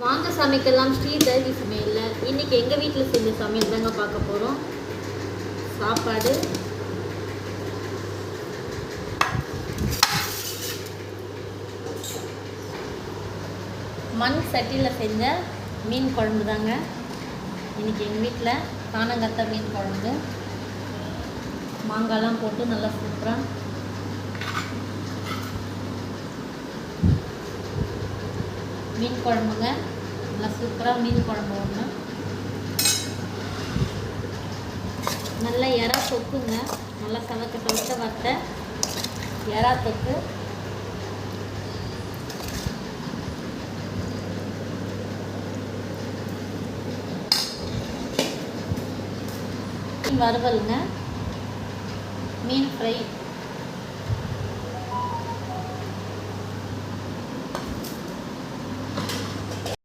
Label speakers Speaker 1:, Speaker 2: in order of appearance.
Speaker 1: வாங்க சமைக்கலாம் ஸ்ரீதேவி சமையலில். இன்றைக்கி எங்கள் வீட்டில் செஞ்ச சமையல் தாங்க பார்க்க போகிறோம். சாப்பாடு, மண் சட்டியில் செஞ்ச மீன் குழம்பு தாங்க இன்றைக்கி எங்கள் வீட்டில். காணங்கத்த மீன் குழம்பு, மாங்காய்லாம் போட்டு நல்லா சூப்பராக மீன் குழம்புங்க. நல்லா சூப்பராக மீன் குழம்பு ஒன்று. நல்லா எறா தொக்குங்க, நல்லா சவக்க வத்த எறா தொக்கு. மீன் வறுவலுங்க, மீன் ஃப்ரை.